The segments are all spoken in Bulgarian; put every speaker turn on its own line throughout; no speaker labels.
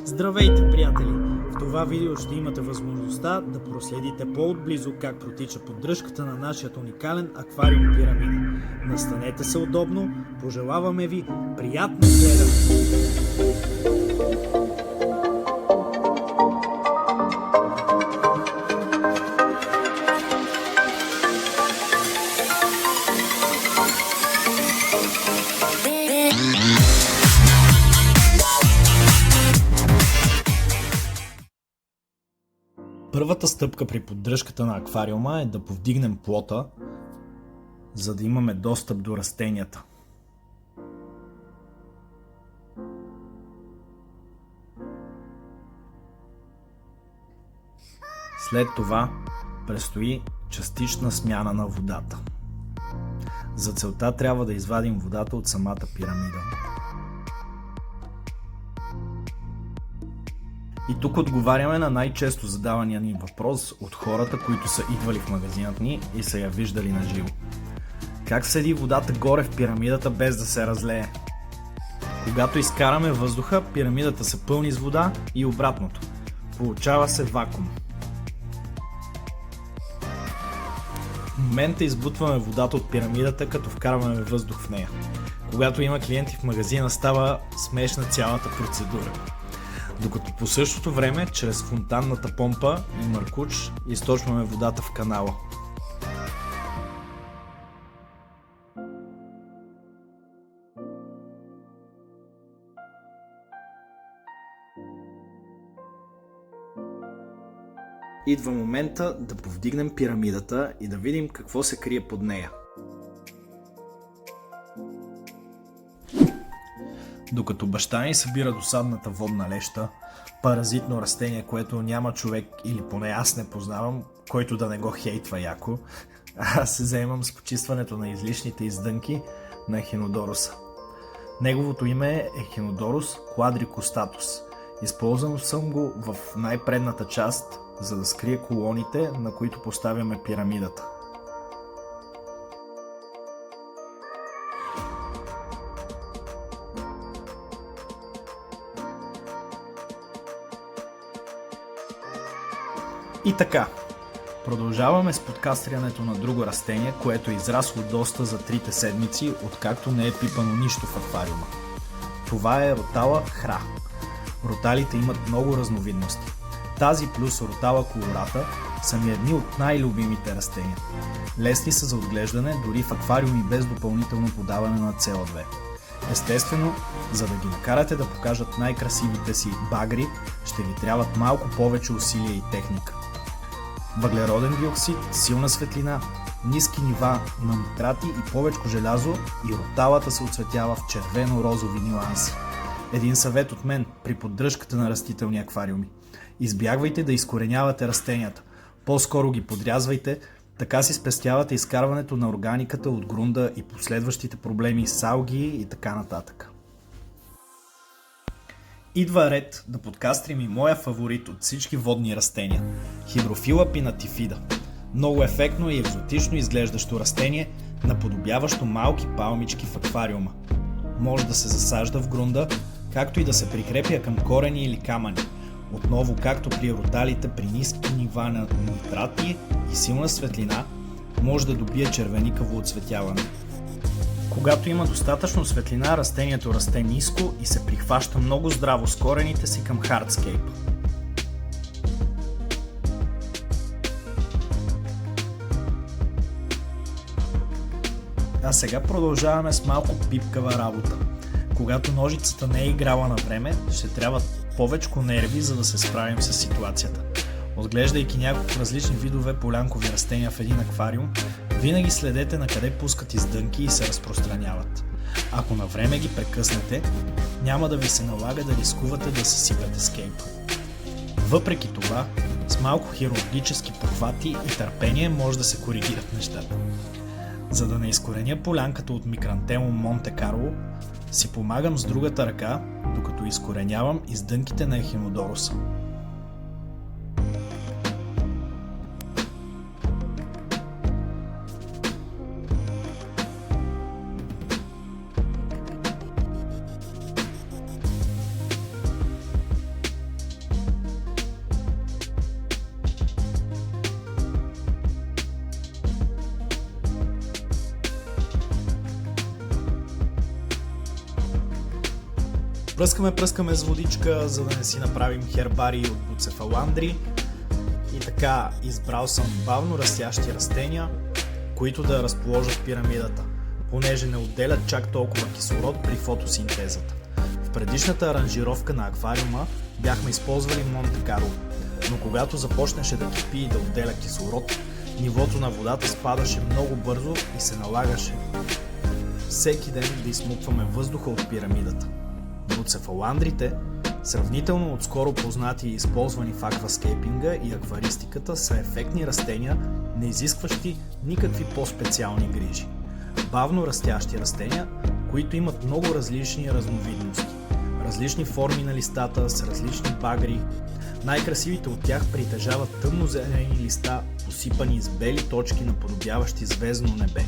Здравейте, приятели! В това видео ще имате възможността да проследите по-отблизо как протича поддръжката на нашия уникален аквариум пирамида. Настанете се удобно, пожелаваме ви приятно гледане! Първата стъпка при поддръжката на аквариума е да повдигнем плота, за да имаме достъп до растенията. След това предстои частична смяна на водата. За целта трябва да извадим водата от самата пирамида. И тук отговаряме на най-често задавания ни въпрос от хората, които са идвали в магазинът ни и са я виждали на живо. Как седи водата горе в пирамидата без да се разлее? Когато изкараме въздуха, пирамидата се пълни с вода и обратното. Получава се вакуум. В момента избутваме водата от пирамидата, като вкарваме въздух в нея. Когато има клиенти в магазина, става смешна цялата процедура. Докато по същото време, чрез фонтанната помпа и маркуч, източваме водата в канала. Идва момента да повдигнем пирамидата и да видим какво се крие под нея. Докато баща ни събира досадната водна леща, паразитно растение, което няма човек, или поне аз не познавам, който да не го хейтва яко, аз се заемам с почистването на излишните издънки на ехинодоруса. Неговото име е Ехинодорус quadricostatus. Използвам съм го в най-предната част, за да скрие колоните, на които поставяме пирамидата. И така, продължаваме с подкастрянето на друго растение, което е израсло доста за 3 седмици, откакто не е пипано нищо в аквариума. Това е ротала хра. Роталите имат много разновидности. Тази плюс ротала колората са ми едни от най-любимите растения. Лесни са за отглеждане дори в аквариуми без допълнително подаване на CO2. Естествено, за да ги накарате да покажат най-красивите си багри, ще ви трябват малко повече усилия и техника. Въглероден диоксид, силна светлина, ниски нива на нитрати и повечко желязо и роталата се оцветява в червено-розови нюанси. Един съвет от мен при поддръжката на растителни аквариуми. Избягвайте да изкоренявате растенията. По-скоро ги подрязвайте, така си спестявате изкарването на органиката от грунда и последващите проблеми с алги и така нататък. Идва ред да подкастрим и моя фаворит от всички водни растения – Hydrophila pinnatifida. Много ефектно и екзотично изглеждащо растение, наподобяващо малки палмички в аквариума. Може да се засажда в грунда, както и да се прикрепя към корени или камъни. Отново, както при роталите, при ниски нива на нитрати и силна светлина, може да добие червеникаво оцветяване. Когато има достатъчно светлина, растението расте ниско и се прихваща много здраво с корените си към хардскейп. А сега продължаваме с малко пипкава работа. Когато ножицата не е играла на време, ще трябва повечко нерви, за да се справим с ситуацията. Отглеждайки няколко различни видове полянкови растения в един аквариум, винаги следете на къде пускат издънки и се разпространяват. Ако на време ги прекъснете, няма да ви се налага да рискувате да съсипете скейпа. Въпреки това, с малко хирургически похвати и търпение може да се коригират нещата. За да не изкореня полянката от Микрантемум Монте Карло, си помагам с другата ръка, докато изкоренявам издънките на ехинодоруса. Пръскаме с водичка, за да не си направим хербарии от буцефаландри. И така, избрал съм бавно растящи растения, които да разположат в пирамидата, понеже не отделят чак толкова кислород при фотосинтезата. В предишната аранжировка на аквариума бяхме използвали Монте Карло, но когато започнеше да кипи и да отделя кислород, нивото на водата спадаше много бързо и се налагаше всеки ден да изсмукваме въздуха от пирамидата. Буцефаландрите, сравнително отскоро познати и използвани в акваскейпинга и акваристиката, са ефектни растения, не изискващи никакви по-специални грижи. Бавно растящи растения, които имат много различни разновидности. Различни форми на листата с различни багри. Най-красивите от тях притежават тъмнозелени листа, посипани с бели точки, наподобяващи звездно небе.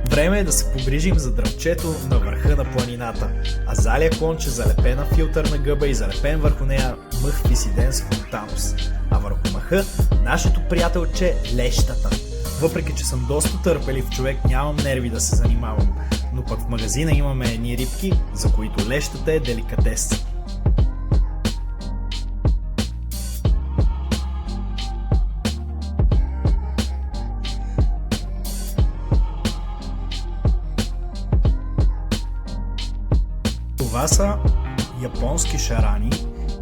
Време е да се погрижим за дръвчето на върха на планината. Азалия клонче, залепена филтърна гъба и залепен върху нея мъх Фисиденс фонтанус. А върху мъха нашето приятелче лещата. Въпреки че съм доста търпелив човек, нямам нерви да се занимавам. Но пък в магазина имаме едни рибки, за които лещата е деликатес. Това са японски шарани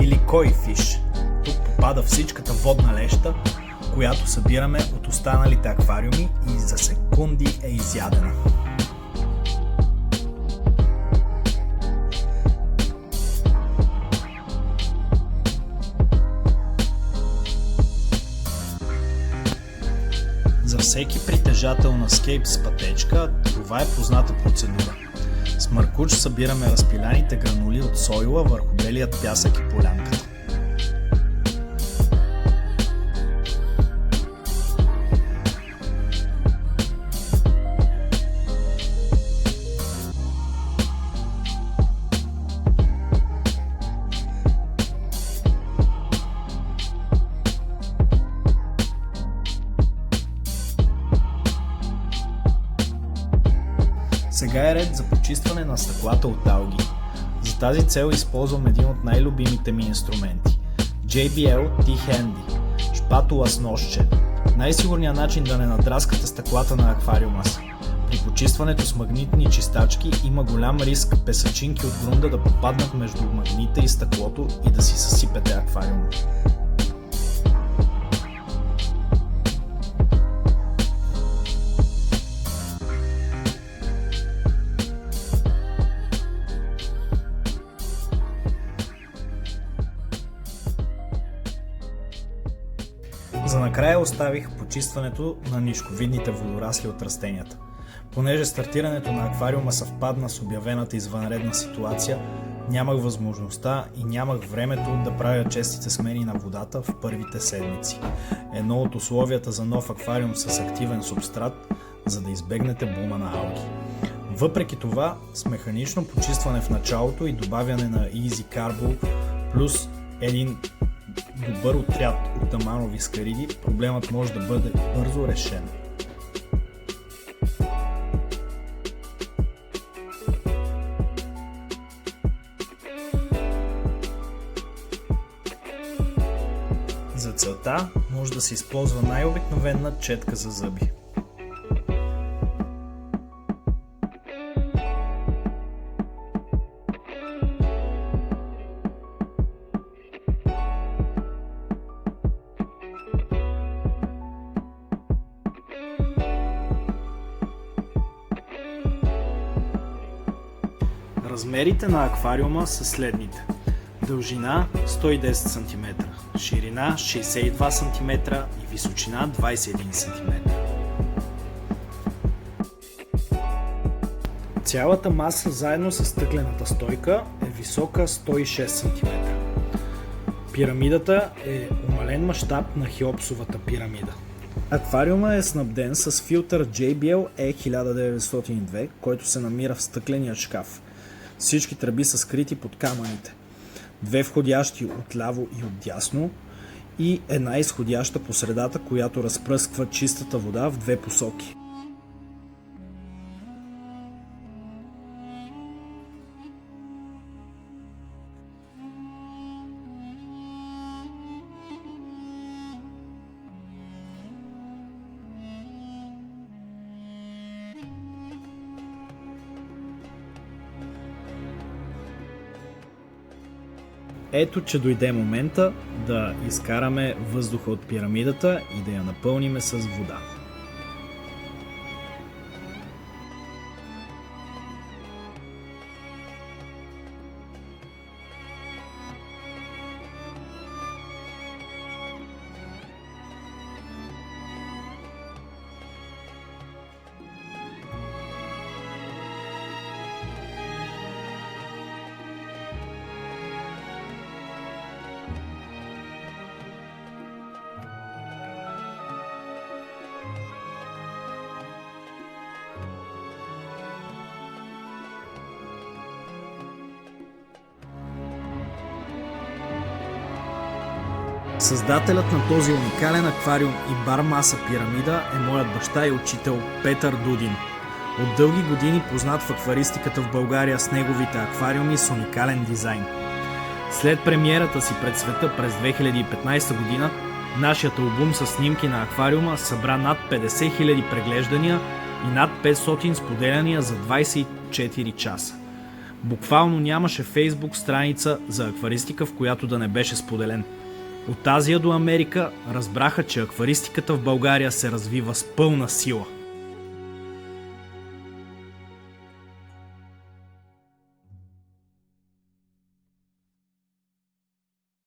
или койфиш. Тук попада всичката водна леща, която събираме от останалите аквариуми и за секунди е изядена. За всеки притежател на скейп с пътечка, това е позната процедура. С маркуч събираме разпиляните гранули от сойла върху белият пясък и полянката. Сега е ред за почистване на стъклата от алги. За тази цел използвам един от най-любимите ми инструменти – JBL T-Handy – шпатула с ножче. Най-сигурният начин да не надраскате стъклата на аквариума си. При почистването с магнитни чистачки има голям риск песъчинки от грунда да попаднат между магнита и стъклото и да си съсипете аквариума. За накрая оставих почистването на нишковидните водорасли от растенията. Понеже стартирането на аквариума съвпадна с обявената извънредна ситуация, нямах възможността и нямах времето да правя честите смени на водата в първите седмици. Едно от условията за нов аквариум с активен субстрат, за да избегнете бума на алги. Въпреки това, с механично почистване в началото и добавяне на Easy Carbo плюс един добър отряд от аманови скариди, проблемът може да бъде бързо решен. За целта може да се използва най-обикновена четка за зъби. Размерите на аквариума са следните: дължина 110 см, ширина 62 см и височина 21 см. Цялата маса заедно с стъклената стойка е висока 106 см. Пирамидата е умален мащаб на Хеопсовата пирамида. Аквариума е снабден с филтър JBL E1902, който се намира в стъкления шкаф. Всички тръби са скрити под камъните. Две входящи отляво и отдясно и една изходяща по средата, която разпръсква чистата вода в две посоки. Ето, че дойде момента да изкараме въздуха от пирамидата и да я напълниме с вода. Създателят на този уникален аквариум и бар маса пирамида е моят баща и учител Петър Дудин. От дълги години познат в акваристиката в България с неговите аквариуми с уникален дизайн. След премиерата си пред света през 2015 година, нашият албум с снимки на аквариума събра над 50 000 преглеждания и над 500 споделяния за 24 часа. Буквално нямаше Фейсбук страница за акваристика, в която да не беше споделен. От Азия до Америка разбраха, че акваристиката в България се развива с пълна сила.